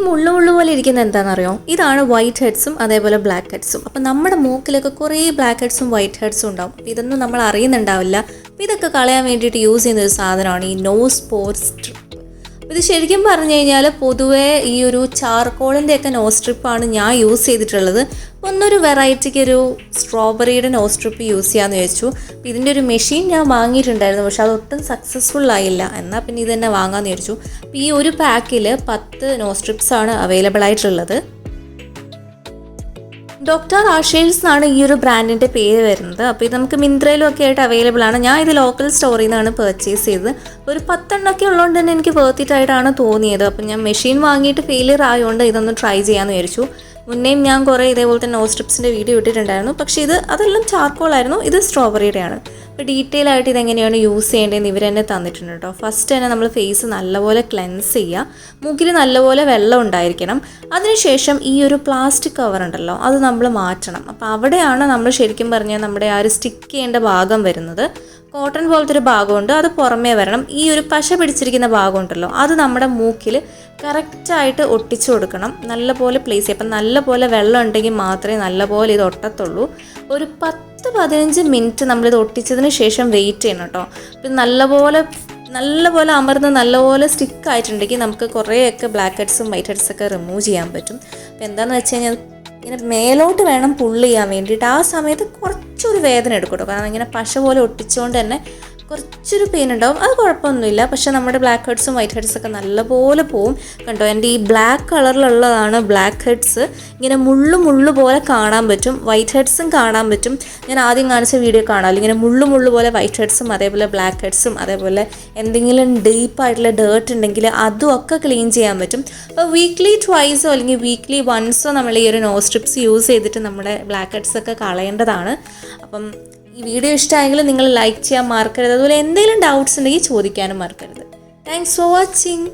മുള്ളു പോലെ ഇരിക്കുന്നത് എന്താണെന്നറിയോ? ഇതാണ് വൈറ്റ് ഹെഡ്സും അതേപോലെ ബ്ലാക്ക് ഹെഡ്സും. അപ്പം നമ്മുടെ മൂക്കിലൊക്കെ കുറേ ബ്ലാക്ക് ഹെഡ്സും വൈറ്റ് ഹെഡ്സും ഉണ്ടാവും. അപ്പോൾ ഇതൊന്നും നമ്മൾ അറിയുന്നുണ്ടാവില്ല. അപ്പോൾ ഇതൊക്കെ കളയാൻ വേണ്ടിയിട്ട് യൂസ് ചെയ്യുന്ന ഒരു സാധനമാണ് ഈ നോസ് പോർ സ്ട്രിപ്പ്. ഇത് ശരിക്കും പറഞ്ഞു കഴിഞ്ഞാൽ പൊതുവേ ഈ ഒരു ചാർക്കോളിൻ്റെയൊക്കെ നോസ് സ്ട്രിപ്പാണ് ഞാൻ യൂസ് ചെയ്തിട്ടുള്ളത്. ഒന്നൊരു വെറൈറ്റിക്ക് ഒരു സ്ട്രോബെറിയുടെ നോസ് സ്ട്രിപ്പ് യൂസ് ചെയ്യാമെന്ന് വെച്ചു. അപ്പോൾ ഇതിൻ്റെ ഒരു മെഷീൻ ഞാൻ വാങ്ങിയിട്ടുണ്ടായിരുന്നു, പക്ഷെ അതൊട്ടും സക്സസ്ഫുൾ ആയില്ല. എന്നാൽ പിന്നെ ഇത് തന്നെ വാങ്ങാമെന്ന് വിചാരിച്ചു. അപ്പോൾ ഈ ഒരു പാക്കിൽ 10 നോസ് സ്ട്രിപ്സാണ് അവൈലബിൾ ആയിട്ടുള്ളത്. ഡോക്ടർ ആഷേഴ്സ് എന്നാണ് ഈ ഒരു ബ്രാൻഡിൻ്റെ പേര് വരുന്നത്. അപ്പോൾ ഇത് നമുക്ക് മിന്ത്രയിലും ഒക്കെ ആയിട്ട് അവൈലബിൾ ആണ്. ഞാൻ ഇത് ലോക്കൽ സ്റ്റോറിൽ നിന്നാണ് പർച്ചേസ് ചെയ്തത്. ഒരു 10 എണ്ണമൊക്കെ ഉള്ളതുകൊണ്ട് തന്നെ എനിക്ക് വേർത്തിട്ടായിട്ടാണ് തോന്നിയത്. അപ്പം ഞാൻ മെഷീൻ വാങ്ങിയിട്ട് ഫെയിലിയർ ആയതുകൊണ്ട് ഇതൊന്ന് ട്രൈ ചെയ്യാമെന്ന് വിചാരിച്ചു. മുന്നേയും ഞാൻ കുറേ ഇതേപോലത്തെ നോസ് സ്ട്രിപ്സിൻ്റെ വീഡിയോ ഇട്ടിട്ടുണ്ടായിരുന്നു, പക്ഷേ അതെല്ലാം ചാർക്കോളായിരുന്നു. ഇത് സ്ട്രോബെറിയുടെയാണ്. അപ്പോൾ ഡീറ്റെയിൽ ആയിട്ട് ഇതെങ്ങനെയാണ് യൂസ് ചെയ്യേണ്ടതെന്ന് ഇവർ തന്നെ തന്നിട്ടുണ്ട് കേട്ടോ. ഫസ്റ്റ് തന്നെ നമ്മൾ ഫേസ് നല്ലപോലെ ക്ലെൻസ് ചെയ്യുക. മൂക്കിൽ നല്ലപോലെ വെള്ളം ഉണ്ടായിരിക്കണം. അതിനുശേഷം ഈ ഒരു പ്ലാസ്റ്റിക് കവർ ഉണ്ടല്ലോ, അത് നമ്മൾ മാറ്റണം. അപ്പോൾ അവിടെയാണ് നമ്മൾ ശരിക്കും പറഞ്ഞാൽ നമ്മുടെ ആ ഒരു സ്റ്റിക്ക് ചെയ്യേണ്ട ഭാഗം വരുന്നത്. കോട്ടൺ പോലത്തെ ഒരു ഭാഗമുണ്ട്, അത് പുറമേ വരണം. ഈ ഒരു പശ പിടിച്ചിരിക്കുന്ന ഭാഗം ഉണ്ടല്ലോ, അത് നമ്മുടെ മൂക്കിൽ കറക്റ്റായിട്ട് ഒട്ടിച്ചു കൊടുക്കണം. നല്ലപോലെ പ്ലേസ് ചെയ്യും. അപ്പം നല്ലപോലെ വെള്ളം ഉണ്ടെങ്കിൽ മാത്രമേ നല്ലപോലെ ഇത് ഒട്ടത്തുള്ളൂ. ഒരു 10-15 മിനിറ്റ് നമ്മളിത് ഒട്ടിച്ചതിന് ശേഷം വെയിറ്റ് ചെയ്യണം കേട്ടോ. അപ്പം നല്ലപോലെ അമർന്ന് നല്ലപോലെ സ്റ്റിക്ക് ആയിട്ടുണ്ടെങ്കിൽ നമുക്ക് കുറേയൊക്കെ ബ്ലാക്ക് ഹെഡ്സും വൈറ്റ് ഹെഡ്സൊക്കെ റിമൂവ് ചെയ്യാൻ പറ്റും. അപ്പോൾ എന്താണെന്ന് വെച്ച് കഴിഞ്ഞാൽ ഇങ്ങനെ മേലോട്ട് വേണം പുള്ള് ചെയ്യാൻ വേണ്ടിയിട്ട്. ആ സമയത്ത് കുറച്ചൊരു വേദന എടുക്കും കേട്ടോ, കാരണം ഇങ്ങനെ പശ പോലെ ഒട്ടിച്ചുകൊണ്ട് തന്നെ കുറച്ചൊരു പെയിൻ ഉണ്ടാവും. അത് കുഴപ്പമൊന്നുമില്ല. പക്ഷെ നമ്മുടെ ബ്ലാക്ക് ഹെഡ്സും വൈറ്റ് ഹെഡ്സൊക്കെ നല്ലപോലെ പോവും. കണ്ടോ, എൻ്റെ ഈ ബ്ലാക്ക് കളറിലുള്ളതാണ് ബ്ലാക്ക് ഹെഡ്സ്. ഇങ്ങനെ മുള്ളു പോലെ കാണാൻ പറ്റും. വൈറ്റ് ഹെഡ്സും കാണാൻ പറ്റും. ഞാൻ ആദ്യം കാണിച്ച വീഡിയോ കാണാമല്ലോ, ഇങ്ങനെ മുള്ളു പോലെ വൈറ്റ് ഹെഡ്സും അതേപോലെ ബ്ലാക്ക് ഹെഡ്സും അതേപോലെ എന്തെങ്കിലും ഡീപ്പായിട്ടുള്ള ഡേർട്ട് ഉണ്ടെങ്കിൽ അതും ഒക്കെ ക്ലീൻ ചെയ്യാൻ പറ്റും. അപ്പോൾ വീക്ക്ലി ട്വൈസോ അല്ലെങ്കിൽ വീക്ക്ലി വൺസോ നമ്മൾ ഈ ഒരു നോസ് സ്ട്രിപ്സ് യൂസ് ചെയ്തിട്ട് നമ്മുടെ ബ്ലാക്ക് ഹെഡ്സൊക്കെ കളയേണ്ടതാണ്. അപ്പം ഈ വീഡിയോ ഇഷ്ടമായെങ്കിൽ നിങ്ങൾ ലൈക്ക് ചെയ്യാൻ മറക്കരുത്. അതുപോലെ എന്തെങ്കിലും ഡൗട്ട്സ് ഉണ്ടെങ്കിൽ ചോദിക്കാനും മറക്കരുത്. Thanks for watching.